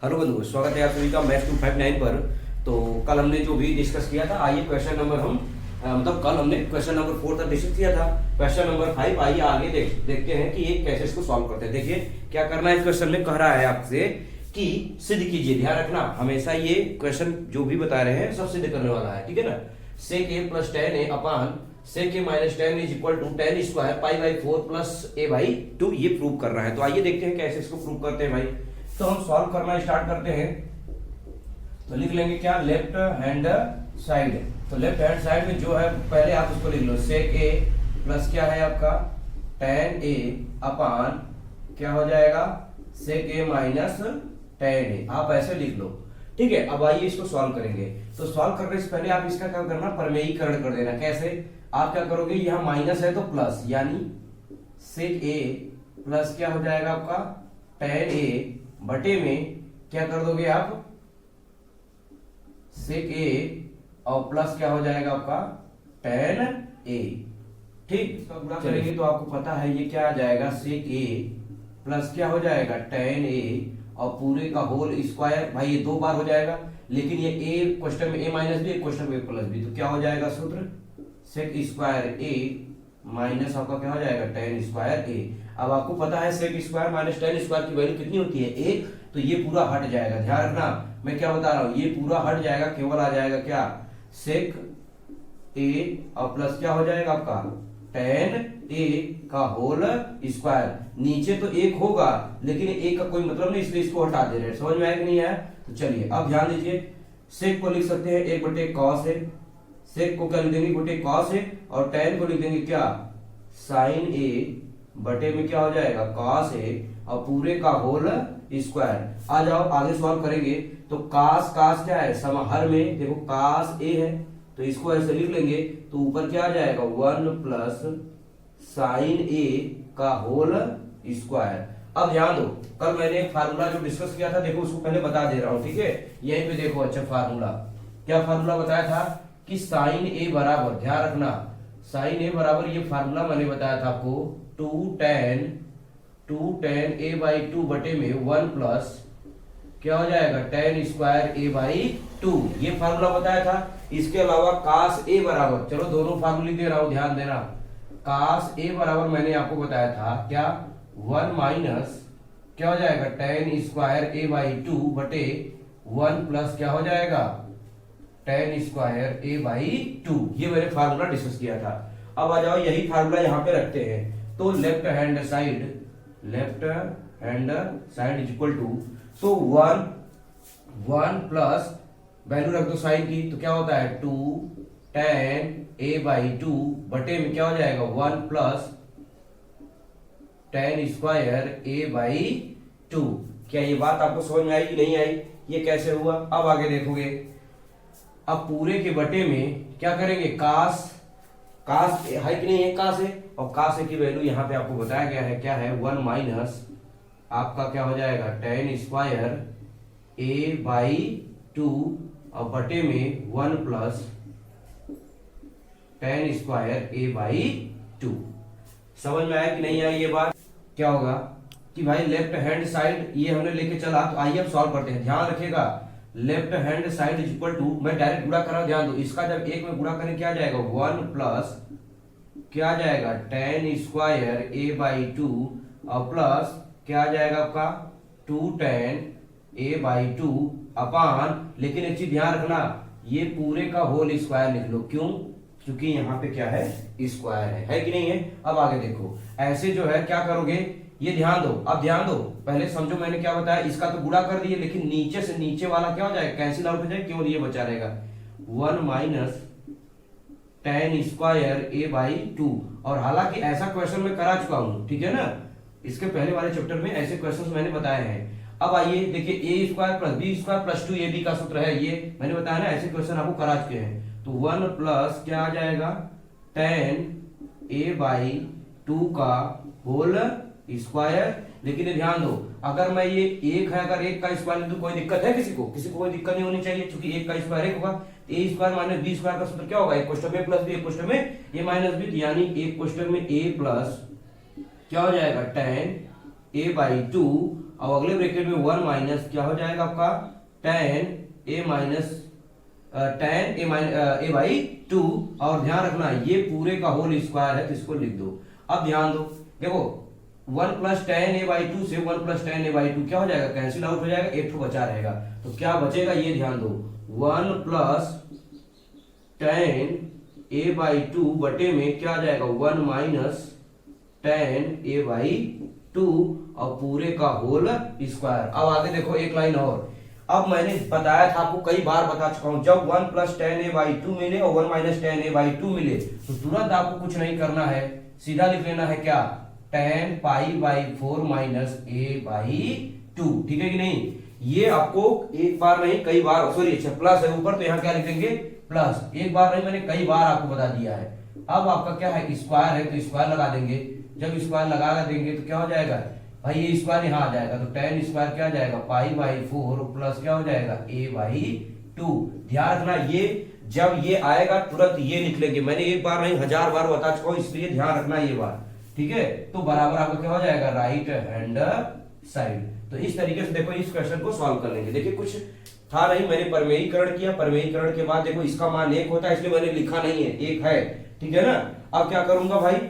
Hello बंधुओं, स्वागत है आप सभी का मैथ 259 पर। तो कल हमने जो भी डिस्कस किया था, आइए क्वेश्चन नंबर मतलब कल हमने क्वेश्चन नंबर 4 तक डिस्कस किया था। क्वेश्चन नंबर 5 आइए आगे देखते हैं कि ये कैसे इसको सॉल्व करते हैं। देखिए क्या करना है। इस क्वेश्चन में कह रहा है आपसे कि सिद्ध कीजिए। ध्यान रखना, हमेशा ये क्वेश्चन जो भी बता रहे हैं सब सिद्ध करने वाला है, ठीक है ना। sec a plus tan A upon sec a minus tan is equal to tan square pi by 4 plus A by 2 ये प्रूव कर रहा है। तो आइए देखते हैं कैसे इसको प्रूव करते हैं भाई। तो हम सॉल्व करना स्टार्ट करते हैं। तो लिख लेंगे क्या, लेफ्ट हैंड साइड। तो लेफ्ट हैंड साइड में जो है पहले आप उसको लिख लो, sec a प्लस क्या है आपका tan a अपान क्या हो जाएगा sec a minus tan a। आप ऐसे लिख लो, ठीक है। अब आइए इसको सॉल्व करेंगे। तो सॉल्व करने से पहले आप इसका क्या करना, प्रमेयीकरण कर देना। कैसे आप क्या करोगे, यहां माइनस है तो प्लस, यानी sec a प्लस क्या हो जाएगा आपका tan a बटे में क्या कर दोगे आप sec a और प्लस क्या हो जाएगा आपका tan a। ठीक, इसका गुणा करेंगे तो आपको पता है ये क्या आ जाएगा, sec a प्लस क्या हो जाएगा tan a और पूरे का होल स्क्वायर। भाई ये दो बार हो जाएगा, लेकिन ये a क्वेश्चन में a माइनस भी, क्वेश्चन में प्लस भी, तो क्या हो जाएगा सूत्र sec स्क्वायर a माइनस आपका क्या हो जाएगा tan स्क्वायर a। अब आपको पता है sec square minus tan square की वैल्यू कितनी होती है, 1। तो ये पूरा हट जाएगा। ध्यान रखना मैं क्या बता रहा हूं, ये पूरा हट जाएगा, केवल आ जाएगा क्या sec a और प्लस क्या हो जाएगा आपका tan a का होल स्क्वायर। नीचे तो 1 होगा, लेकिन 1 का कोई मतलब नहीं, इसलिए इसको हटा दे रहे हैं। समझ में आया कि नहीं आया? तो चलिए अब ध्यान दीजिए, sec को लिख सकते हैं 1 बटे cos है। sec को क्या लिख देंगे, बटे cos है, और tan को लिख देंगे क्या sin a बटे में क्या हो जाएगा cos a और पूरे का होल स्क्वायर। आ जाओ आगे सॉल्व करेंगे। तो cos क्या है, समाहर में देखो cos a है, तो इसको ऐसे लिख लेंगे। तो ऊपर क्या आ जाएगा 1 प्लस sin a का होल स्क्वायर। अब ध्यान दो, कल मैंने एक फार्मूला जो डिस्कस किया था, देखो उसको पहले बता दे रहा हूं, ठीक है। यहीं पे देखो, अच्छा फार्मूला क्या फार्मूला बताया था कि sin a बराबर, ध्यान रखना sin a बराबर, ये फार्मूला मैंने बताया था आपको 2 tan a बाई 2 बटे में 1 प्लस क्या हो जाएगा tan स्क्वायर a बाई 2, ये फार्मूला बताया था। इसके अलावा cos a बराबर, चलो दोनों फार्मूले दे रहा हूं, ध्यान देना। cos a बराबर मैंने आपको बताया था क्या 1 माइनस क्या हो जाएगा tan स्क्वायर a बाई 2 बटे 1 प्लस क्या हो जाएगा tan स्क्वायर a बाई 2, ये मैंने फार्मूला डिस्कस किया था। अब आ जाओ यही फार्मूला यहाँ पे रखते हैं। तो left hand side is equal to, तो 1 प्लस वैल्यू रख दो साइन की, तो क्या होता है 2 tan a बाई 2 बटे में क्या हो जाएगा 1 plus tan square a by 2। क्या ये बात आपको समझ में आई कि नहीं आई, ये कैसे हुआ? अब आगे देखोगे, अब पूरे के बटे में क्या करेंगे, cos है कि नहीं है, cos है, और cos है की वैल्यू यहाँ पे आपको बताया गया है क्या है 1 माइनस आपका क्या हो जाएगा tan स्क्वायर a बाई 2 और बटे में 1 plus tan square a by 2। समझ में आया कि नहीं आया? ये बात क्या होगा कि भाई लेफ्ट हैंड साइड ये हमने लेके चला, तो आइए अब सॉल्व करते हैं। ध्यान रखिएगा, left hand side is equal to, मैं डायरेक्ट गुणा कर रहा हूं, ध्यान दो। इसका जब एक में गुणा करें क्या आ जाएगा 1 प्लस क्या आ जाएगा tan स्क्वायर a बाई 2 और प्लस क्या आ जाएगा आपका 2 tan a बाई 2 अपान, लेकिन एक चीज ध्यान रखना, ये पूरे का होल स्क्वायर लिख लो। क्यों? क्योंकि यहाँ पे क्या है स्क्वायर है कि नहीं है? अब आगे देखो, ऐसे जो है क्या करोगे, ये ध्यान दो। अब ध्यान दो, पहले समझो मैंने क्या बताया, इसका तो गुणा कर दिए, लेकिन नीचे से नीचे वाला क्या हो जाएगा, कैंसिल आउट हो जाएगा, केवल ये बचा रहेगा 1 minus tan square a by 2। और हालांकि ऐसा क्वेश्चन मैं करा चुका हूं, ठीक है ना, इसके पहले वाले चैप्टर में ऐसे क्वेश्चन मैंने बताए हैं। अब आइए देखिए, A square plus B square plus 2ab का सूत्र है, ये मैंने बताया ना, ऐसे क्वेश्चन आपको करा चुके हैं। तो 1 प्लस क्या आ जाएगा tan a बाई 2 का होल स्क्वायर। लेकिन ध्यान दो, अगर मैं ये 1 है, अगर 1 का स्क्वायर तो कोई दिक्कत है किसी को कोई दिक्कत नहीं होनी चाहिए, क्योंकि 1 का स्क्वायर 1 होगा। ए स्क्वायर माइनस बी स्क्वायर का सूत्र क्या होगा, एक क्वेश्चन में प्लस बी, एक क्वेश्चन में ए माइनस बी, यानी एक क्वेश्चन में ए प्लस क्या हो जाएगा tan a बाई 2 और अगले ब्रैकेट में 1 माइनस क्या हो जाएगा आपका tan a minus tan a by 2। और ध्यान रखना ये पूरे का होल स्क्वायर है तो इसको लिख दो। अब ध्यान दो, देखो 1 प्लस tan a बाई 2 से 1 प्लस tan a बाई 2 क्या हो जाएगा, कैंसिल आउट हो जाएगा, एक ठो बचा रहेगा। तो क्या बचेगा ये ध्यान दो, 1 प्लस tan a बाई 2 बटे में क्या आ जाएगा 1 माइनस tan a बाई 2 और पूरे का होल स्क्वायर। अब आगे देखो एक लाइन और। अब मैंने बताया था आपको, कई बार बता चुका हूं, जब 1 प्लस tan a बाई 2 मिले और 1 माइनस tan a बाई 2 मिले तो तुरंत आपको कुछ नहीं करना है, सीधा लिख लेना है क्या, tan pi by 4 minus a by 2। ठीक है कि नहीं, ये आपको एक बार नहीं कई बार, सॉरी अच्छा प्लस है ऊपर तो यहाँ क्या लिखेंगे प्लस, एक बार नहीं मैंने कई बार आपको बता दिया है। अब आपका क्या है स्क्वायर है तो स्क्वायर लगा देंगे, जब स्क्वायर लगा देंगे तो क्या हो जाएगा भाई, ये स्क्वायर यहाँ आ जाएगा तो tan स्क्वायर क्या आ जाएगा पाई बाई 4 प्लस क्या हो जाएगा a बाई 2। ध्यान रखना ये जब ये आएगा तुरंत ये लिख लेंगे, मैंने एक बार नहीं 1000 बार बता चुका हूं इसलिए ध्यान रखना ये बात, ठीक है। तो बराबर आपका क्या हो जाएगा राइट हैंड साइड। तो इस तरीके से देखो इस क्वेश्चन को सॉल्व कर लेंगे। देखिए कुछ था नहीं, मैंने परमेयीकरण किया, परमेयीकरण के बाद देखो इसका मान 1 होता है इसलिए मैंने लिखा नहीं है, 1 है, ठीक है ना। अब क्या करूंगा भाई,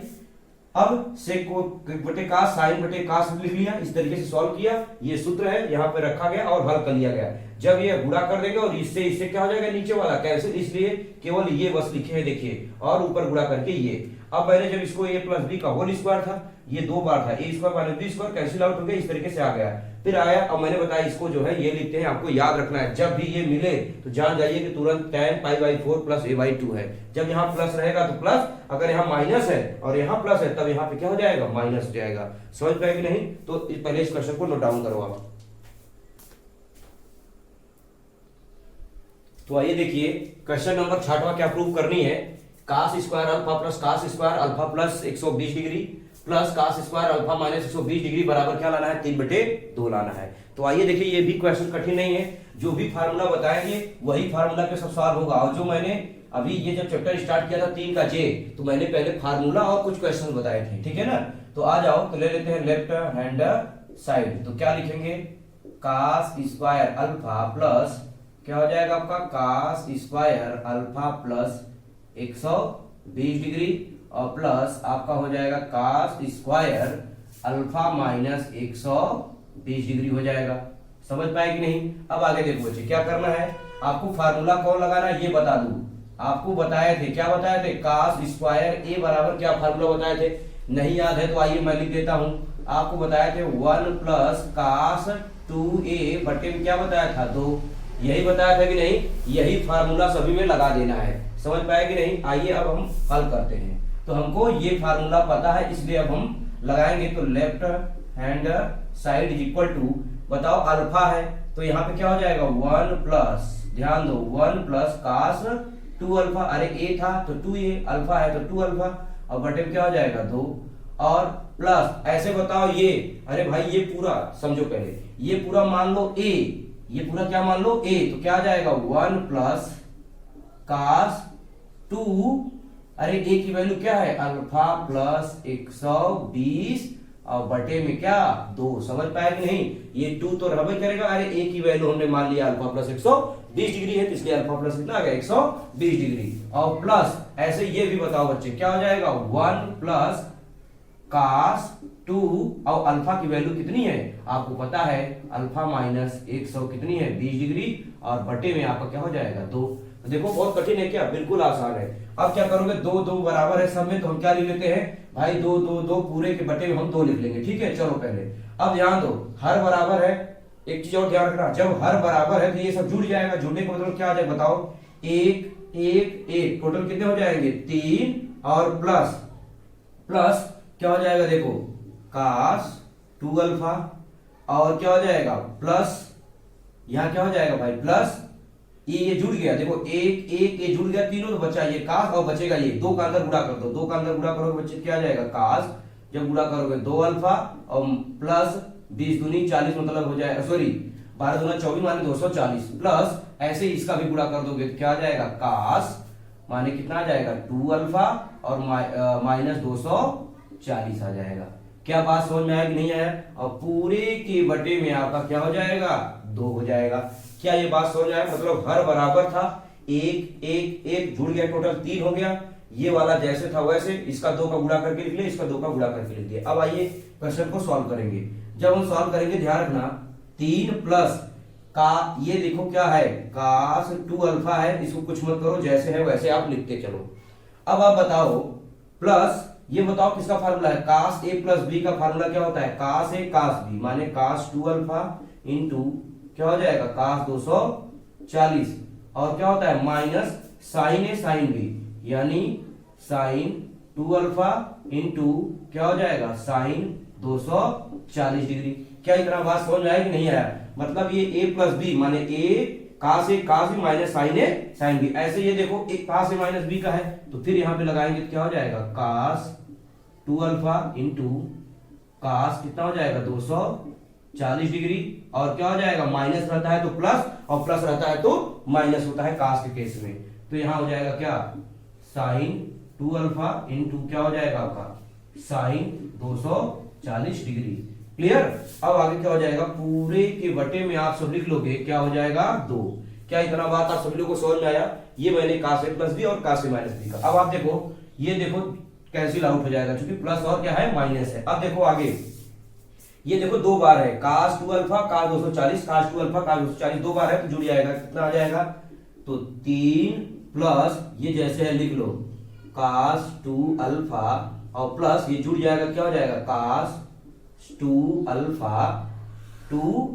अब सेक को बटे कास साइन बटे कास लिख लिया, इस तरीके से सॉल्व किया, ये सूत्र है यहाँ पे रखा गया और हल कर लिया गया। जब ये गुणा कर देंगे और इससे इससे क्या हो जाएगा नीचे वाला कैंसिल, इसलिए केवल ये बस लिखे हैं देखिए, और ऊपर गुणा करके ये। अब मैंने जब इसको a प्लस बी का होल स्क्वायर था, ये 2 बार था, a square minus B square cancel out हो गया, इस तरीके से आ गया। फिर आया, अब मैंने बताया इसको जो है ये लिखते हैं, आपको याद रखना है जब भी ये मिले तो जान जाइए कि तुरंत tan pi by 4 plus a by 2 है। जब यहाँ प्लस रहेगा तो प्लस, अगर यहाँ माइनस है और यहाँ प्लस है तब यहाँ पे क्या हो जाएगा माइनस हो जाएगा। समझ पाएगी नहीं, तो पहले इस क्वेश्चन को नोट डाउन करो आप। तो आइए देखिए क्वेश्चन नंबर 6वां क्या प्रूव करनी है, cos square alpha plus cos square alpha plus 120 degree plus cos square alpha minus 120 degree बराबर क्या लाना है 3/2 लाना है। तो आइए देखिए ये भी क्वेश्चन कठिन नहीं है, जो भी फार्मूला बताएंगे वही फार्मूला पे सब सॉल्व होगा। और जो मैंने अभी ये जब चैप्टर स्टार्ट किया था 3 का जे, तो मैंने पहले फार्मूला और कुछ क्वेश्चन बताए थे, ठीक है ना। तो आ जाओ तो ले लेते हैं लेफ्ट हैंड साइड। तो क्या लिखेंगे, कास स्क्वायर अल्फा प्लस क्या हो जाएगा आपका cos square alpha plus 120 degree और प्लस आपका हो जाएगा cos square alpha minus 120 degree हो जाएगा। समझ पाए कि नहीं। अब आगे देखो बच्चे क्या करना है, आपको फार्मूला कौन लगाना है ये बता दूं, आपको बताए थे, क्या बताए थे, कास स्क्वायर ए बराबर क्या फार्मूला बताए थे, नहीं याद है तो आइए मैं लिख देता हूं। आपको बताए थे 1 प्लस कास 2a बटे में क्या बताया था 2, यही बताया था कि नहीं, यही फार्मूला सभी में लगा देना है। समझ पाए कि नहीं। आइए अब हम हल करते हैं। तो हमको ये फार्मूला पता है इसलिए अब हम लगाएंगे। तो left hand side is equal to, बताओ अल्फा है तो यहाँ पे क्या हो जाएगा 1 प्लस, ध्यान दो 1 प्लस कास 2 अल्फा, अरे a था तो 2a, अल्फा है तो 2 अल्फा और बटे में क्या हो जाएगा 2 और प्लस ऐसे बताओ ये, अरे भाई ये पूरा समझो पहले, ये पूरा मान लो a, ये पूरा क्या मान लो a, तो क्या आ जाएगा 1 प्लस कास 2, अरे a की वैल्यू क्या है अल्फा प्लस 120 और बटे में क्या 2। समझ पाए कि नहीं, ये 2 तो रहबे करेगा, अरे a की वैल्यू हमने मान लिया अल्फा प्लस 120 डिग्री है तो इसलिए अल्फा प्लस कितना आ गया 120 डिग्री और प्लस ऐसे ये भी बताओ बच्चे क्या हो जाएगा 1 प्लस कास 2 और अल्फा की वैल्यू कितनी है आपको पता है, अल्फा माइनस 100 कितनी है 20 डिग्री और बटे में आपका क्या हो जाएगा 2। तो देखो बहुत कठिन है क्या, बिल्कुल आसान है। अब क्या करोगे 2 2 बराबर है सब में, तो हम क्या लिख लेते हैं भाई 2 2 2 पूरे के बटे में हम 2 लिख लेंगे, ठीक है। चलो पहले अब ध्यान दो हर बराबर है, एक चीज और ध्यान रखना, जब हर बराबर है तो ये सब जुड़ जाएगा, जुड़ने का मतलब क्या आ जाएगा बताओ 1 1 1 टोटल कितने हो जाएंगे 3 और प्लस प्लस क्या हो जाएगा देखो कास 2 अल्फा और क्या हो जाएगा प्लस यहां क्या हो जाएगा भाई प्लस ये जुड़ गया, देखो 1 1 ये जुड़ गया तीनों तो बचा ये कास और बचेगा ये 2 का अंदर गुणा कर दो, 2 का अंदर गुणा करोगे बच्चे क्या आ जाएगा कास, जब गुणा करोगे 2 अल्फा और प्लस 20 दूनी 40 मतलब हो जाएगा, सॉरी 12 दूना 24 माने 240 प्लस ऐसे इसका भी गुणा कर दोगे तो क्या आ जाएगा कास माने कितना आ जाएगा 2 अल्फा और माइनस 240 आ जाएगा। क्या बात समझ में आया कि नहीं आया? और पूरे के बटे में आपका क्या हो जाएगा? 2 हो जाएगा। क्या ये बात समझ में आया? मतलब हर बराबर था, एक एक एक जुड़ गया, टोटल 3 हो गया। ये वाला जैसे था वैसे, इसका 2 का गुणा करके लिख लिया, इसका 2 का गुणा करके लिख दिया। अब आइए क्वेश्चन को सॉल्व करेंगे। जब हम सॉल्व करेंगे ध्यान रखना, 3 प्लस का ये देखो क्या है, कास 2 अल्फा है, इसको कुछ मत करो, जैसे है वैसे आप लिखते चलो। अब आप बताओ प्लस, ये बताओ किसका फार्मूला है? कास ए प्लस बी का फार्मूला क्या होता है? कास ए कास बी, माने कास 2 अल्फा इंटू क्या हो जाएगा? कास 240, और क्या होता है? Minus sin A sin B, यानी साइन 2 अल्फा इंटू क्या हो जाएगा? Sin 240 degree. क्या इतना बात समझ में आया कि नहीं आया? मतलब ये a प्लस बी माने a cos B minus sin A sin B. ऐसे ये देखो एक कास ए माइनस बी का है, तो फिर यहां पे लगाएंगे तो क्या हो जाएगा? कास 2 अल्फा इंटू कास कितना हो जाएगा? 240 डिग्री, और क्या हो जाएगा? माइनस रहता है तो प्लस, और प्लस रहता है तो माइनस होता है कास के केस में। तो यहां हो जाएगा क्या? साइन 2 अल्फा इंटू क्या हो जाएगा आपका? Sin 240 degree. क्लियर? अब आगे क्या हो जाएगा? पूरे के बटे में आप सब लिख लोगे, क्या हो जाएगा? 2। क्या इतना बात आप सभी लोगों को समझ में आया? ये मैंने कास ए प्लस बी और कास ए माइनस बी का। अब आप देखो, ये देखो कैंसिल आउट हो जाएगा, क्योंकि प्लस और क्या है? माइनस है। अब देखो आगे, ये देखो 2 बार है, कास 2 अल्फा कास 240, कास 2 अल्फा कास 240, 2 बार है तो जुड़ जाएगा। कितना आ जाएगा? तो 3 प्लस ये जैसे है लिख लो, कास 2 अल्फा, और प्लस ये जुड़ जाएगा, क्या हो जाएगा? कास 2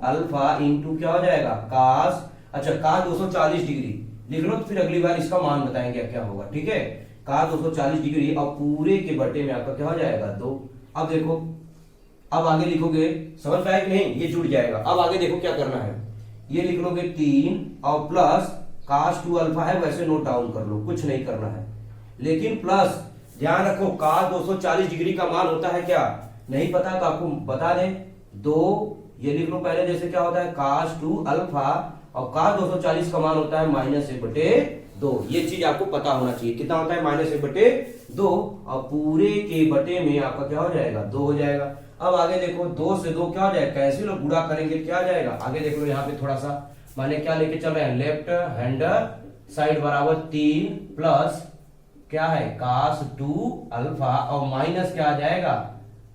अल्फा इंटू क्या हो जाएगा? कास, अच्छा कास 240 डिग्री लिख लो, तो फिर अगली बार इसका मान बताएंगे क्या होगा। ठीक है? कास 240 डिग्री, और पूरे के बटे में आपका क्या हो जाएगा? 2। अब देखो, अब आगे लिखोगे, समझ में आया कि नहीं? ये जुड़ जाएगा। अब आगे देखो क्या करना है, ये लिख लोगे 3 और प्लस कास 2 अल्फा है, वैसे नोट डाउन कर लो, कुछ नहीं करना है। लेकिन प्लस ध्यान रखो, कास 240 डिग्री का मान होता है क्या? नहीं पता तो आपको बता दें, 2 ये लिख लो पहले, जैसे क्या होता है? कास 2 अल्फा, और कास 240 का मान होता है -1/2। ये चीज आपको पता होना चाहिए, कितना होता है? -1/2, और पूरे के बटे में आपका क्या हो जाएगा? 2 हो जाएगा। अब आगे देखो, 2 से 2 क्या हो जाएगा? कैंसिल, और गुणा करेंगे क्या आ जाएगा? आगे देख लो, यहाँ पे थोड़ा सा माने क्या लेके चल रहे हैं? लेफ्ट हैंड साइड बराबर 3 प्लस क्या है? कास 2 अल्फा, और माइनस क्या आ जाएगा?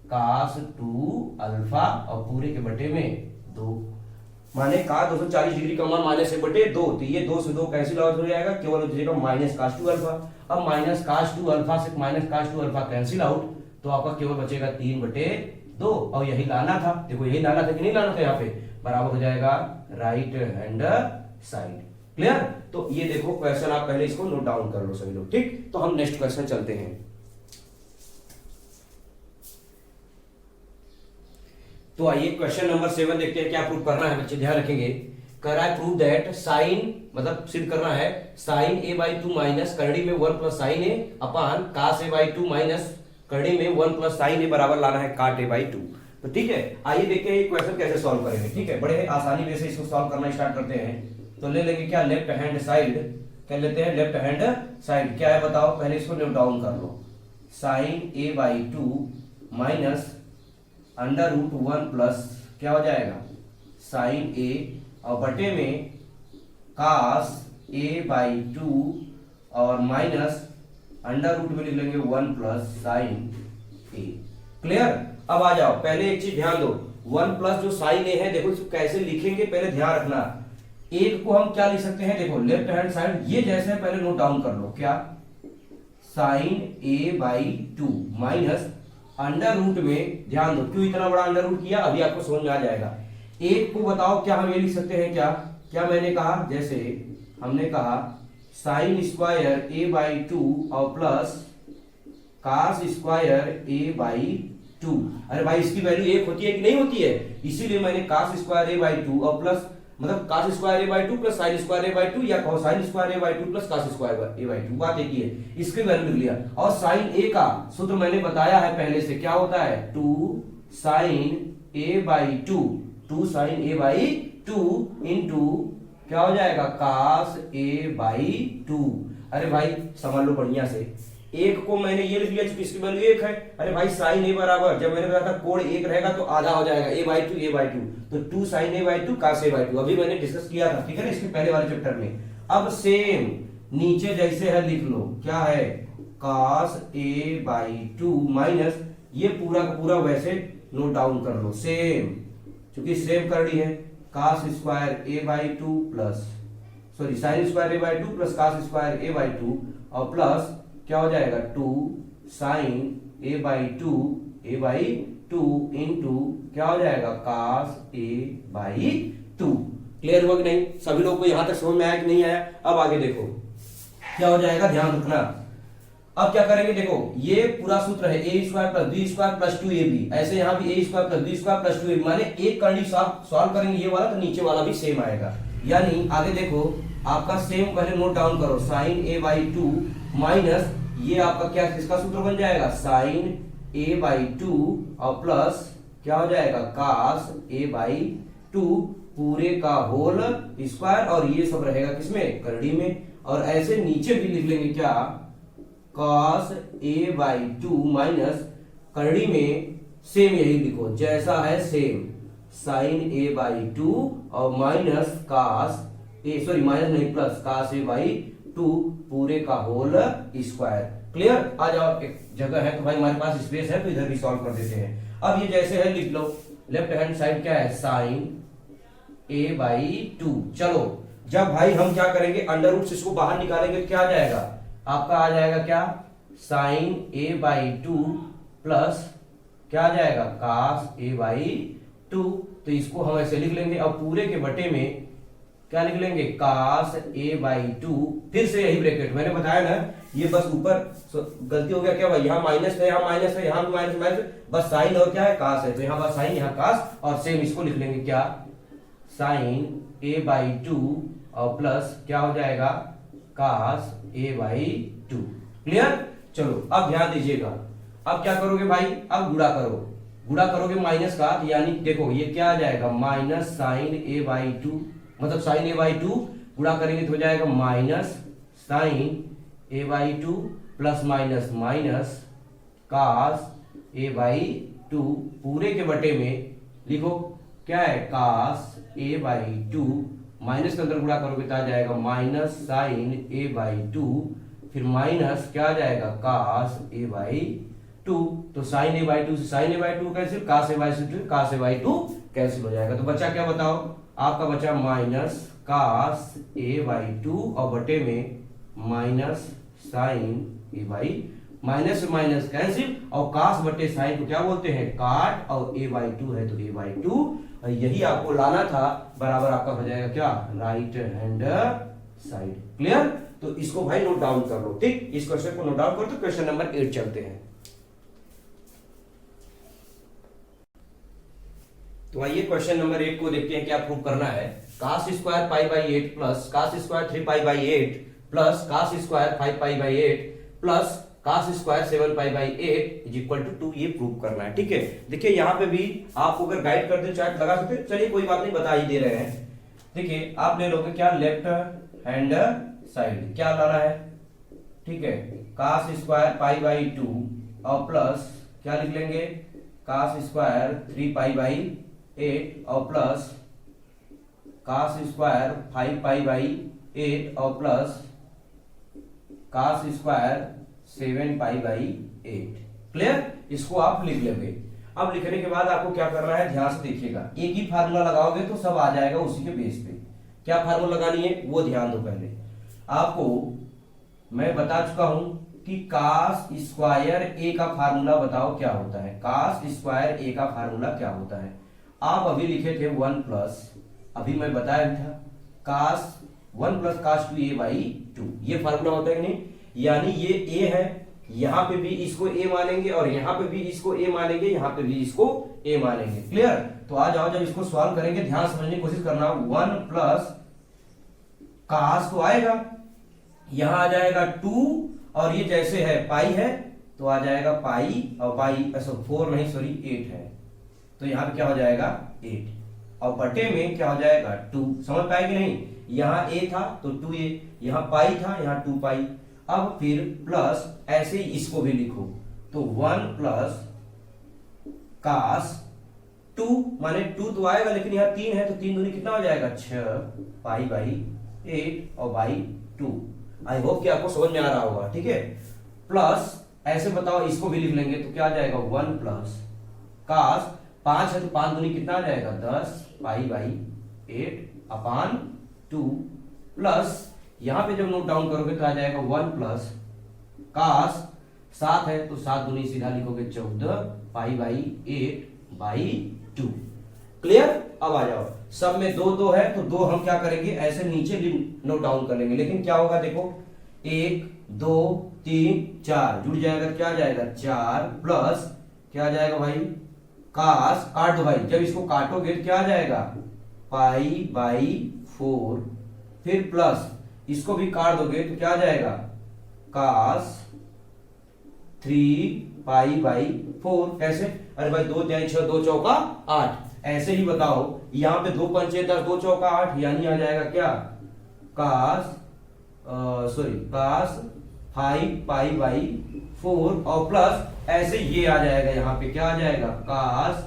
कास 2 अल्फा, और पूरे के बटे में 2, माने कास 240 डिग्री का मान -1/2, तो ये 2 से 2 कैंसिल आउट हो जाएगा, केवल हो जाएगा माइनस कास 2 अल्फा। अब माइनस कास 2 अल्फा से minus cos 2 alpha cancel out, तो आपका केवल बचेगा 3/2, और यही लाना था। देखो यही लाना था कि नहीं लाना था? यहाँ पे बराबर हो जाएगा राइट हैंड साइड। क्लियर? तो ये देखो क्वेश्चन, आप पहले इसको नोट डाउन कर लो सभी लोग। ठीक, तो हम नेक्स्ट क्वेश्चन चलते हैं। तो आइए क्वेश्चन नंबर 7 देखते हैं, क्या प्रूव करना है बच्चे, ध्यान रखेंगे। कह रहा है प्रूव दैट साइन, मतलब सिद्ध करना है, साइन a/2 माइनस करड़ी में 1 प्लस साइन ए अपान कास a/2 माइनस करड़ी में 1 प्लस साइन ए बराबर लाना है काट a/2। तो ठीक है, आइए देखते हैं ये क्वेश्चन कैसे सॉल्व करेंगे। ठीक है, बड़े आसानी वे से इसको सॉल्व करना स्टार्ट करते हैं। तो ले लेंगे क्या? लेफ्ट हैंड साइड, कर लेते हैं लेफ्ट हैंड साइड। क्या है बताओ, पहले इसको नोट डाउन कर लो। साइन a/2 माइनस √1 प्लस क्या हो जाएगा? साइन ए, और बटे में कास a/2, और माइनस √ में लिख लेंगे 1 प्लस साइन ए। क्लियर? अब आ जाओ, पहले एक चीज ध्यान दो, 1 प्लस जो साइन ए है, देखो इसको कैसे लिखेंगे पहले ध्यान रखना। एक को हम क्या लिख सकते हैं? देखो लेफ्ट हैंड साइड ये जैसे पहले नोट डाउन कर लो, क्या? साइन a/2 माइनस √ में, ध्यान दो क्यों इतना बड़ा √ किया, अभी आपको समझ में आ जाएगा। एक को बताओ क्या हम ये लिख सकते हैं? क्या क्या मैंने कहा? जैसे हमने कहा साइन स्क्वायर a/2 और प्लस कास स्क्वायर a/2। अरे भाई इसकी वैल्यू 1 होती है कि नहीं होती है? इसीलिए मैंने कास स्क्वायर a/2 और प्लस, मतलब cos square a/2 plus sin square a/2, या कहो sin square a/2 plus cos square a/2, बात एक ही है। इसकी वैल्यू लिख लिया। और साइन ए का सूत्र मैंने बताया है पहले से, क्या होता है? 2 sign a/2, 2 sign a/2 into क्या हो जाएगा? कास a/2। अरे भाई समझ लो बढ़िया से, एक को मैंने ये लिख लिया क्योंकि इसकी वैल्यू एक है। अरे भाई साइन ए बराबर, जब मैंने बताया था कोण एक रहेगा तो आधा हो जाएगा a/2 तो 2 sin a/2 cos a/2 अभी मैंने डिस्कस किया था, ठीक है ना, इसके पहले वाले चैप्टर में। अब सेम नीचे जैसे है लिख लो, क्या है cos a/2 माइनस ये पूरा का पूरा वैसे नोट डाउन कर लो, सेम क्योंकि सेम करनी है, cos square a/2 plus sorry sin square a/2 plus cos square a/2 और प्लस क्या हो जाएगा 2 sin a/2 इंटू क्या हो जाएगा cos a/2। क्लियर हुआ कि नहीं? सभी लोग को यहां तक समझ में आया कि नहीं आया? अब आगे देखो क्या हो जाएगा, ध्यान रखना। अब क्या करेंगे, देखो ये पूरा सूत्र है a square plus b square plus 2ab, ऐसे यहां भी a square plus b square plus 2ab, माने एक करनी सॉल्व करेंगे ये वाला तो नीचे वाला भी सेम आएगा। यानी आगे देखो आपका सेम पहले नोट डाउन करो, sin a/2 माइनस ये आपका क्या किसका सूत्र बन जाएगा, sin a/2 और प्लस क्या हो जाएगा cos a/2 पूरे का होल स्क्वायर और ये सब रहेगा किसमें, करड़ी में। और ऐसे नीचे भी लिख लेंगे क्या, cos a/2 माइनस करड़ी में सेम यही लिखो जैसा है सेम, sin a/2 और माइनस cos सॉरी माइनस नहीं प्लस cos a/2 पूरे का होल स्क्वायर। क्लियर? आ जाओ, एक जगह है तो भाई हमारे पास स्पेस है तो इधर भी सॉल्व कर देते हैं। अब ये जैसे है लिख लो, लेफ्ट हैंड साइड क्या है sin a/2। चलो जब भाई हम क्या करेंगे, अंडर रूट से इसको बाहर निकालेंगे तो क्या आ जाएगा, आपका आ जाएगा क्या sin a/2 प्लस क्या आ जाएगा cos a/2। तो इसको हम ऐसे लिख लेंगे, अब पूरे के बटे में क्या लिख लेंगे cos a/2, फिर से यही ब्रैकेट मैंने बताया ना, ये बस ऊपर गलती हो गया क्या भाई, यहाँ माइनस है यहाँ माइनस है यहाँ भी माइनस माइनस, बस साइन और क्या है cos है, तो यहाँ बस साइन यहाँ cos और सेम इसको लिख लेंगे क्या sin a/2 और प्लस क्या हो जाएगा cos a/2। क्लियर? चलो अब ध्यान दीजिएगा, अब क्या करोगे भाई, अब गुणा करो, गुणा करोगे माइनस का, यानी देखो ये क्या आ जाएगा माइनस sin a/2, मतलब sin a/2 गुणा करेंगे तो हो जाएगा minus sin a/2 plus minus minus cos a/2 पूरे के बटे में लिखो क्या है cos a/2 माइनस के अंदर गुणा करोगे तो आ जाएगा माइनस sin a/2 फिर माइनस क्या आ जाएगा cos a/2, तो sin a/2 से sin a/2 cancel, cos a/2 से cos a/2 कैंसिल हो जाएगा। तो बच्चा क्या बताओ, आपका बचा माइनस cos a/2 और बटे में minus sin a/, minus minus cancel और cos बटे sin को क्या बोलते हैं काट, और a/2 है तो a/2, और यही आपको लाना था, बराबर आपका हो जाएगा क्या राइट हैंड साइड। क्लियर? तो इसको भाई नोट डाउन कर लो, ठीक, इस क्वेश्चन को नोट डाउन कर, तो क्वेश्चन नंबर 8 चलते हैं। तो आइए क्वेश्चन नंबर 1 को देखते हैं क्या प्रूव करना है। cos square π/8 plus cos square 3π/8 plus cos square 5π/8 plus cos square 7π/8 is equal to 2, ये प्रूव करना है। ठीक है, देखिए यहाँ पे भी आपको अगर गाइड करते चार्ट लगा सकते, चलिए कोई बात नहीं, बता ही दे रहे हैं। देखिए आप ले लोगे क्या लेफ्ट हैंड साइड, क्या लाना है, ठीक है, cos स्क्वायर π/2 और प्लस क्या लिख लेंगे cos स्क्वायर 3π/8 और प्लस cos स्क्वायर 5π/8 और प्लस cos स्क्वायर 7π/8। क्लियर? इसको आप लिख लेंगे। अब लिखने के बाद आपको क्या करना है, ध्यान से देखिएगा, एक ही फार्मूला लगाओगे तो सब आ जाएगा उसी के बेस पे। क्या फार्मूला लगानी है वो ध्यान दो। पहले आपको मैं बता चुका हूं कि cos स्क्वायर a का फार्मूला बताओ क्या होता है, cos स्क्वायर a का फार्मूला क्या होता है। आप अभी लिखे थे 1 प्लस, अभी मैं बताया था cos 1 प्लस cos 2a/2, ये फार्मूला होता है कि नहीं, यानी ये a है, यहां पे भी इसको a मानेंगे और यहां पे भी इसको a मानेंगे, यहां पे भी इसको a मानेंगे। क्लियर? तो आ जाओ, जब इसको सॉल्व करेंगे ध्यान समझने की कोशिश करना, 1 प्लस cos तो आएगा, यहां आ जाएगा 2 और ये जैसे है पाई है तो आ जाएगा पाई, और पाई ऐसा 4 नहीं सॉरी 8 है, तो यहां पे क्या हो जाएगा 8 और बटे में क्या हो जाएगा 2। समझ पाएगी नहीं, यहाँ a था तो 2a, यहाँ पाई था यहाँ 2 पाई। अब फिर प्लस ऐसे ही इसको भी लिखो, तो 1 प्लस कास 2, माने 2 तो आएगा लेकिन यहाँ 3 है तो 3 दूनी कितना हो जाएगा 6 पाई बाई 8 और बाई 2। आई होप कि आपको समझ में आ रहा होगा, ठीक है। प्लस ऐसे बताओ इसको भी लिख लेंगे तो क्या आ जाएगा 1 प्लस कास 5 है तो 5 दूनी कितना आ जाएगा 10 पाई बाई 8 अपान 2 प्लस यहां पे जब नोट डाउन करोगे तो आ जाएगा 1 प्लस कास 7 है तो 7 दूनी सीधा लिखोगे 14 पाई बाई 8 बाई 2। क्लियर। अब आ जाओ, सब में 2 2 है तो 2 हम क्या करेंगे ऐसे नीचे भी नोट डाउन कर लेंगे, लेकिन क्या होगा देखो 1 2 3 4 जुड़ जाएगा, क्या जाएगा 4 प्लस क्या जाएगा भाई कास, काट दो भाई, जब इसको काटोगे तो क्या आ जाएगा पाई बाई 4, फिर प्लस इसको भी काट दोगे तो क्या आ जाएगा कास 3 पाई बाई 4। कैसे, अरे भाई 2 3 6 2 चौका 8, ऐसे ही बताओ यहां पे 2 पंचे 10 2 चौका 8, यानी आ जाएगा क्या कास कास 5 पाई बाई 4 और प्लस ऐसे ये आ जाएगा, यहाँ पे क्या आ जाएगा कास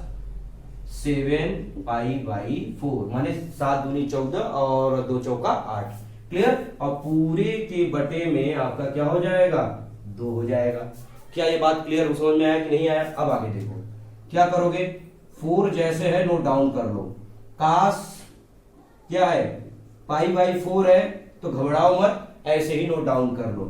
7 पाई बाई 4, माने 7 दूनी 14 और 2 चौका 8। क्लियर। और पूरे के बटे में आपका क्या हो जाएगा 2 हो जाएगा। क्या ये बात क्लियर समझ में आया कि नहीं आया। अब आगे देखो क्या करोगे, 4 जैसे है नोट डाउन कर लो, कास क्या है पाई बाई 4 है तो घबराओ मत, ऐसे ही नोट डाउन कर लो।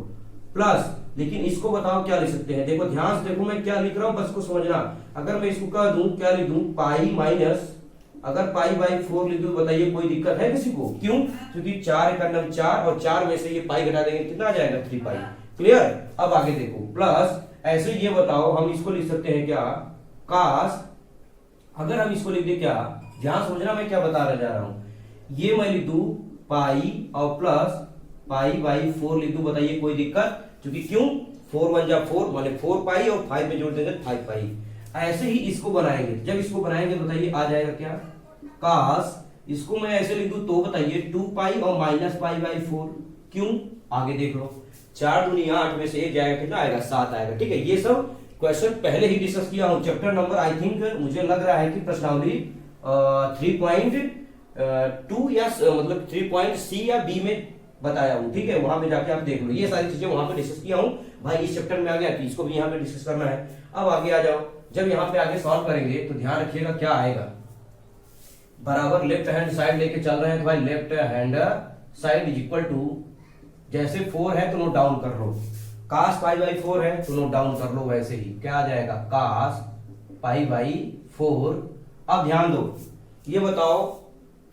प्लस लेकिन इसको बताओ क्या लिख सकते हैं, देखो ध्यान से देखो मैं क्या लिख रहा हूं बस को समझना। अगर मैं इसको कह दूं क्या लिख दूं पाई माइनस, अगर पाई बाई 4 लिख दूं बताइए कोई दिक्कत है किसी को, क्यों, क्योंकि 4 का नम 4 और 4 में से ये पाई घटा देंगे कितना आ जाएगा 3 पाई। क्लियर। अब आगे देखो प्लस ऐसे ये बताओ हम इसको लिख सकते हैं क्या कास, अगर हम इसको लिख दे क्या, ध्यान समझना मैं क्या बता जा रहा हूं, ये मैं लिख दूं पाई और प्लस पाई बाई 4 लिख दूं बताइए कोई दिक्कत, क्योंकि क्यों 4 1 जा 4 माने 4 पाई और 5 में जोड़ देंगे 5 पाई। ऐसे ही इसको बनाएंगे, जब इसको बनाएंगे बताइए आ जाएगा क्या कास, इसको मैं ऐसे लिख दूं तो बताइए 2 पाई और माइनस पाई बाई 4, क्यों आगे देख लो 4 दूनी 8 में से 1 जाएगा कितना आएगा 7 आएगा। ठीक है, ये सब क्वेश्चन पहले ही डिस्कस किया हूं, चैप्टर नंबर आई थिंक मुझे लग रहा है कि प्रश्नावली 3.2 या मतलब 3.C या बी में बताया हूं। ठीक है, वहां पे जाके आप देख लो, ये सारी चीजें वहां पे डिस्कस किया हूं भाई, इस चैप्टर में आ गया तो इसको भी यहाँ पे डिस्कस करना है। अब आगे आ जाओ, जब यहाँ पे आगे सॉल्व करेंगे तो ध्यान रखिएगा क्या आएगा, बराबर लेफ्ट हैंड साइड लेके चल रहे हैं तो भाई left hand side is equal to, जैसे 4 है तो नोट डाउन कर लो, कास पाई बाई 4 है तो नोट डाउन कर लो, वैसे ही क्या आ जाएगा कास पाई बाई 4। अब ध्यान दो, ये बताओ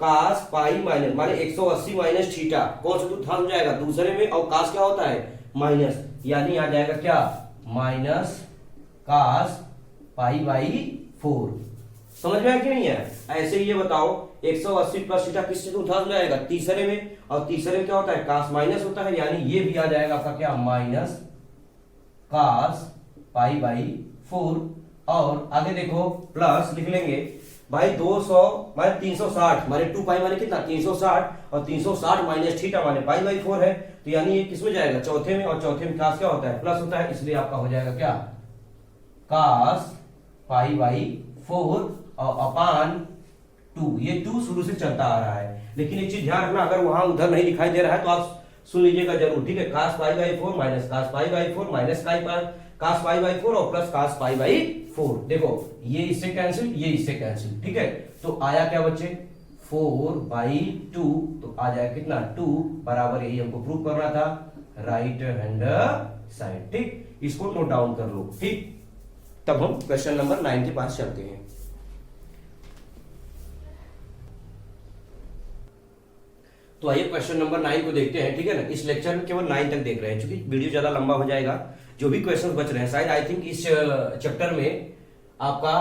कास पाई माइनस माने 180 माइनस थीटा कौन सा चतुर्थांश हो जाएगा दूसरे में, और कास क्या होता है माइनस, यानी आ जाएगा क्या माइनस कास पाई बाई 4। समझ में आया कि नहीं है। ऐसे ही ये बताओ 180 प्लस थीटा किस चतुर्थांश में आएगा तीसरे में, और तीसरे में क्या होता है कास माइनस होता है, यानी ये भी आ जाएगा आपका क्या माइनस कास पाई बाई 4। और आगे देखो प्लस लिख लेंगे भाई 200 माने 360 माने 2 पाई माने कितना 360, और 360 माइनस थीटा माने पाई बाई 4 है, तो यानी ये किसमें जाएगा चौथे में, और चौथे में कास क्या होता है प्लस होता है, इसलिए आपका हो जाएगा क्या कास पाई बाई 4 और अपान 2। ये 2 शुरू से चलता आ रहा है, लेकिन एक चीज ध्यान रखना अगर वहां उधर नहीं दिखाई दे रहा है तो आप सुन लीजिएगा जरूर। ठीक है, cos pi by 4 minus cos pi by 4 minus cos pi by 4 और प्लस कास पाई बाई 4। देखो ये इससे कैंसिल, ये इससे कैंसिल। ठीक है, तो आया क्या बच्चे 4 बाई 2, तो आ जाएगा कितना 2 बराबर, यही हमको प्रूव करना था राइट हैंड साइड। ठीक, इसको नोट डाउन कर लो। ठीक, तब हम क्वेश्चन नंबर 9 के पास चलते हैं। तो आइए क्वेश्चन नंबर 9 को देखते हैं। ठीक है ना, इस लेक्चर में केवल 9 तक देख रहे हैं, क्योंकि वीडियो ज्यादा लंबा हो जाएगा। जो भी क्वेश्चन बच रहे हैं शायद आई थिंक इस चैप्टर में आपका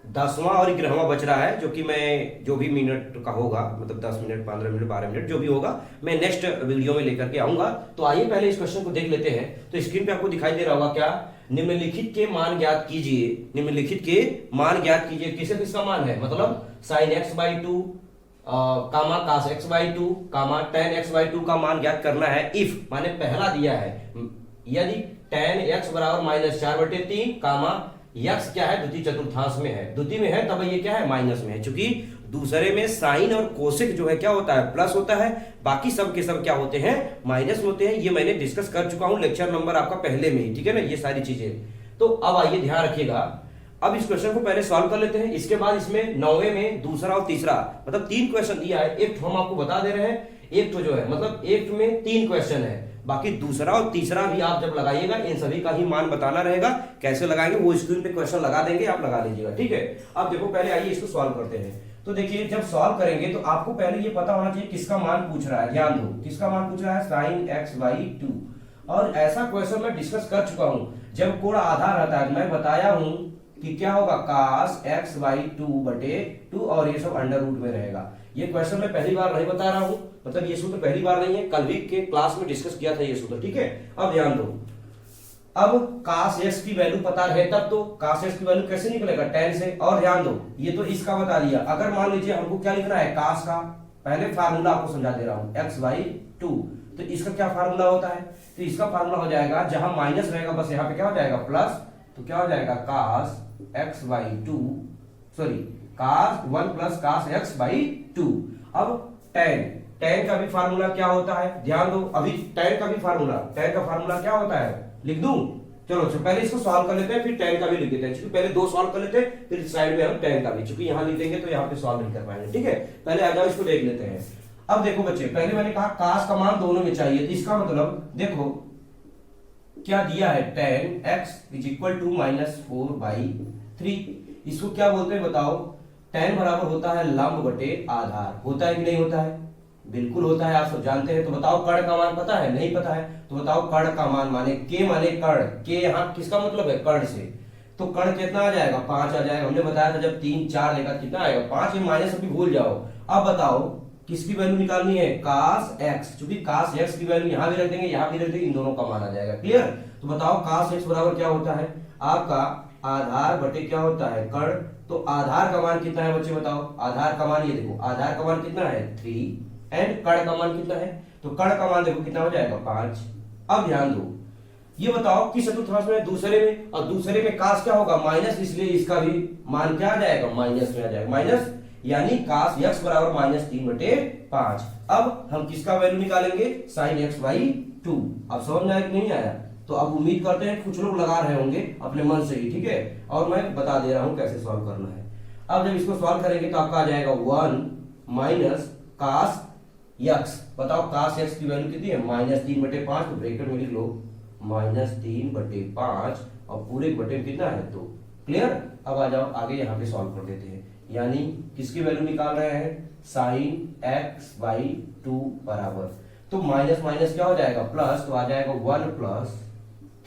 10वां और 11वां बच रहा है, जो कि मैं जो भी मिनट का होगा मतलब 10 मिनट 15 मिनट 12 मिनट जो भी होगा मैं नेक्स्ट वीडियो में लेकर के आऊंगा। तो आइए पहले इस क्वेश्चन को देख लेते हैं। तो स्क्रीन पे आपको दिखाई दे रहा होगा क्या, निम्नलिखित के मान ज्ञात कीजिए, निम्नलिखित के मान ज्ञात कीजिए। किसे किसका मान है, मतलब sin x by 2 comma cos x by 2 comma tan x by 2 का मान ज्ञात करना है इफ माने पहला दिया है यदि tan x बराबर -4/3 कामा x क्या है द्वितीय चतुर्थांश में है, द्वितीय में है तब ये क्या है माइनस में है, क्योंकि दूसरे में साइन और कोसेक जो है क्या होता है प्लस होता है, बाकी सब के सब क्या होते हैं माइनस होते हैं। ये मैंने डिस्कस कर चुका हूं लेक्चर नंबर आपका पहले में ही, ठीक है ना, ये सारी चीजें। तो अब आइए ध्यान रखिएगा, अब इस क्वेश्चन को पहले सॉल्व कर लेते हैं, इसके बाद इसमें 9वें में दूसरा और तीसरा मतलब 3 क्वेश्चन दिया है। एक तो हम आपको बता दे रहे हैं, एक तो जो है मतलब एक में 3 क्वेश्चन है, बाकी दूसरा और तीसरा भी आप जब लगाइएगा इन सभी का ही मान बताना रहेगा। कैसे लगाएंगे वो स्क्रीन पे क्वेश्चन लगा देंगे, आप लगा लीजिएगा, ठीक है। अब देखो पहले आइए इसको सॉल्व करते हैं। तो देखिए जब सॉल्व करेंगे तो आपको पहले ये पता होना चाहिए किसका मान पूछ रहा है, ध्यान दो किसका मान पूछ रहा है sin x बाई 2। और ऐसा क्वेश्चन मैं डिस्कस कर चुका हूं, जब कोण आधा रहता है मैं बताया हूं कि क्या होगा cos x बाई 2/2 और ये सब अंडर रूट में रहेगा। ये क्वेश्चन मैं पहली बार नहीं बता रहा हूं, मतलब ये सूत्र पहली बार नहीं है, कल भी के क्लास में डिस्कस किया था ये सूत्र, ठीक है। अब ध्यान दो, अब cos x की वैल्यू पता है तब तो cos x की वैल्यू कैसे निकलेगा tan से। और ध्यान दो ये तो इसका बता दिया, अगर मान लीजिए हमको क्या लिखना है cos का, पहले फार्मूला आपको समझा दे रहा हूं x बाई 2, तो इसका क्या फार्मूला होता है, तो इसका फार्मूला हो जाएगा जहां माइनस रहेगा बस यहाँ पे क्या हो जाएगा प्लस, तो क्या हो जाएगा cos x by 2 sorry cos 1 plus cos x by 2। अब tan का भी फार्मूला क्या होता है, ध्यान दो, अभी tan का फार्मूला क्या होता है लिख दूं, चलो पहले इसको सॉल्व कर लेते हैं फिर tan का भी लिख देते हैं, क्योंकि पहले 2 सॉल्व कर लेते हैं फिर साइड में हम tan का भी, क्योंकि यहां लिख देंगे तो यहां पे सॉल्व नहीं कर पाएंगे, ठीक है। पहले आ जाओ इसको देख लेते हैं। अब देखो बच्चे पहले मैंने कहा cos का मान दोनों में चाहिए, तो इसका मतलब देखो क्या दिया है tan x = -4/3। इसको क्या बोलते हैं बताओ, tan बराबर होता है लंब बटे आधार, होता है कि नहीं होता है, बिल्कुल होता है, आप सब जानते हैं। तो बताओ कर्ण का मान पता है, नहीं पता है, तो बताओ कर्ण का मान माने k माने कर्ण, k यहाँ किसका मतलब है कर्ण से, तो कर्ण कितना आ जाएगा 5 आ जाएगा। हमने बताया था जब 3 4 लेगा कितना आएगा 5, ये माइनस अभी भूल जाओ। अब बताओ किसकी वैल्यू निकालनी है cos x, क्योंकि cos x की वैल्यू यहां भी रख देंगे यहां भी रख देंगे, इन दोनों का मान आ जाएगा, क्लियर। तो बताओ cos x बराबर क्या होता है आपका आधार बटे क्या होता है कर्ण, तो आधार का मान कितना है बच्चे बताओ, आधार का मान ये देखो आधार का मान कितना है 3 एंड कर्ण का मान कितना है, तो कर्ण का मान देखो कितना हो जाएगा 5। अब ध्यान दो ये बताओ किस चतुर्थांश में, दूसरे में, और दूसरे में cos क्या होगा माइनस, इसलिए इसका भी मान क्या आ जाएगा माइनस में आ जाएगा, माइनस यानी cos x बराबर -3/5। अब हम किसका वैल्यू निकालेंगे sin x बाई 2। अब समझ में आया कि नहीं आया, तो अब उम्मीद करते हैं कुछ लोग लगा रहे होंगे अपने मन से ही, ठीक है, और मैं बता दे रहा हूं कैसे सॉल्व करना है। अब जब इसको सॉल्व करेंगे तो आपका आ जाएगा 1 - cos x, बताओ cos x की वैल्यू कितनी है -3/5, तो ब्रैकेट में लिख लो -3/5 और पूरे बटे में कितना है 2, क्लियर। अब आ जाओ आगे यहाँ पे सॉल्व कर देते हैं, यानी किसकी वैल्यू निकाल रहे हैं sin x बाई 2 बराबर, तो माइनस माइनस क्या हो जाएगा प्लस, तो आ जाएगा 1 प्लस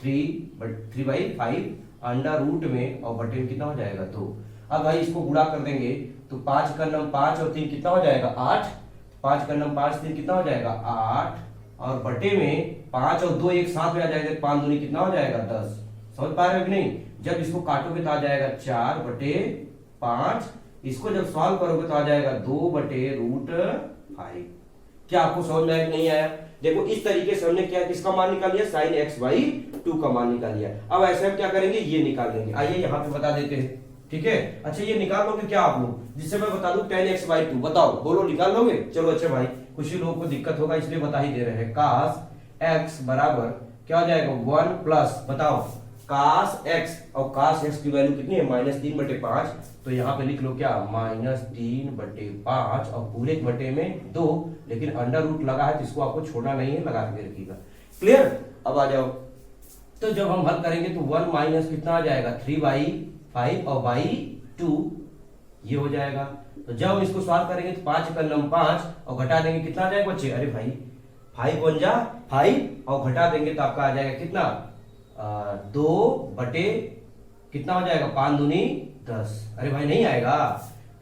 3/5 अंडर रूट में और बटे में कितना हो जाएगा 2। अब भाई इसको गुणा कर देंगे तो 5 का नम 5 और 3 कितना हो जाएगा 8, 5 का नम 5 3 कितना हो जाएगा 8, और बटे में 5 और 2 एक साथ में आ जाएगा, 5 दूनी कितना हो जाएगा 10। समझ पा रहे हो कि नहीं, जब इसको काटोगे तो आ जाएगा 4/5, इसको जब सॉल्व करोगे तो आ जाएगा 2/√5। क्या आपको समझ में आया कि नहीं आया, देखो इस तरीके से हमने क्या किसका मान निकाल लिया sin x बाई 2 का मान निकाल लिया। अब ऐसे हम क्या करेंगे ये निकाल लेंगे, आइए यहाँ पे बता देते हैं, ठीक है। अच्छा ये निकाल लोगे क्या आप लोग, जिससे मैं बता दूं tan x बाई 2, बताओ बोलो निकाल लोगे, चलो अच्छा भाई कुछ ही लोगों को दिक्कत होगा इसलिए बता ही दे रहे हैं। cos x बराबर क्या हो जाएगा 1 प्लस बताओ cos x, और cos x की वैल्यू कितनी है -3/5, तो यहाँ पे लिख लो क्या -3/5 और पूरे बटे में 2, लेकिन अंडर रूट लगा है तो इसको आपको छोड़ना नहीं है, लगा के रखिएगा, क्लियर। अब आ जाओ, तो जब हम हल करेंगे तो 1 माइनस कितना आ जाएगा 3/5 और बाई 2 ये हो जाएगा। तो जब हम इसको सॉल्व करेंगे तो 5 का नम 5 और घटा देंगे कितना आ जाएगा बच्चे, अरे भाई 5 1 जा 5 और घटा देंगे तो आपका आ जाएगा कितना 2 बटे कितना हो जाएगा 5 दूनी 10, अरे भाई नहीं आएगा,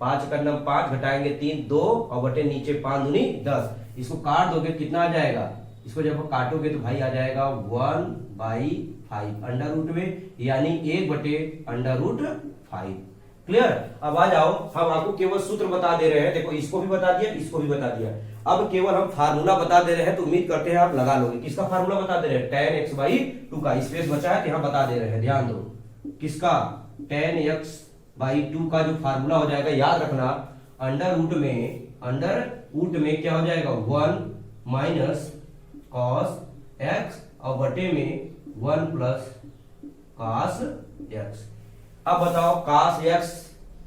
5 का नम 5 घटाएंगे 3 2 और बटे नीचे 5 दूनी 10, इसको काट दोगे कितना आ जाएगा, इसको जब काटोगे तो भाई आ जाएगा 1/5 अंडर रूट में, यानी 1/√5। क्लियर। अब आ जाओ, हम आपको केवल सूत्र बता दे रहे हैं, देखो इसको भी बता दिया, इसको भी बता दिया। अब केवल हम फार्मूला बता दे रहे हैं, तो उम्मीद करते हैं आप लगा लोगे। किसका फार्मूला बता दे रहे हैं? tan x बाई 2 का। स्पेस बचा है तो यहाँ बता दे रहे हैं, ध्यान दो। किसका? tan x बाई 2 का जो फार्मूला हो जाएगा, याद रखना, अंडर रूट में क्या हो जाएगा? 1 माइनस कॉस x और बटे में 1 प्लस कॉस x। अब बताओ cos x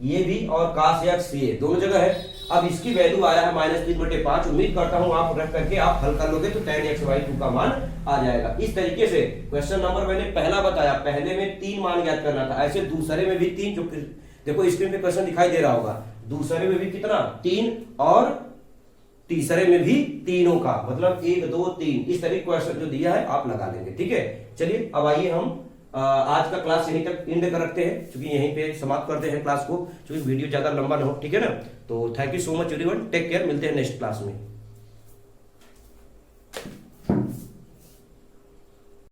ये भी और cos x ये दोनों जगह है। अब इसकी वैल्यू आया है -3/5। उम्मीद करता हूं आप रख करके आप हल कर लोगे तो tan x बाई 2 का मान आ जाएगा। इस तरीके से क्वेश्चन नंबर मैंने पहला बताया, पहले में 3 मान ज्ञात करना था, ऐसे दूसरे में भी 3, जो देखो स्क्रीन पे क्वेश्चन दिखाई दे रहा होगा, दूसरे में भी कितना? 3 और तीसरे में भी तीनों का, मतलब 1 2 3, इस तरीके क्वेश्चन जो दिया है आप लगा लेंगे। ठीक है, चलिए अब आइए हम आज का क्लास यहीं तक एंड कर रखते हैं, क्योंकि यहीं पे समाप्त करते हैं क्लास को, क्योंकि वीडियो ज्यादा लंबा ना हो। ठीक है ना, तो thank you so much everyone, take care, मिलते हैं नेक्स्ट क्लास में।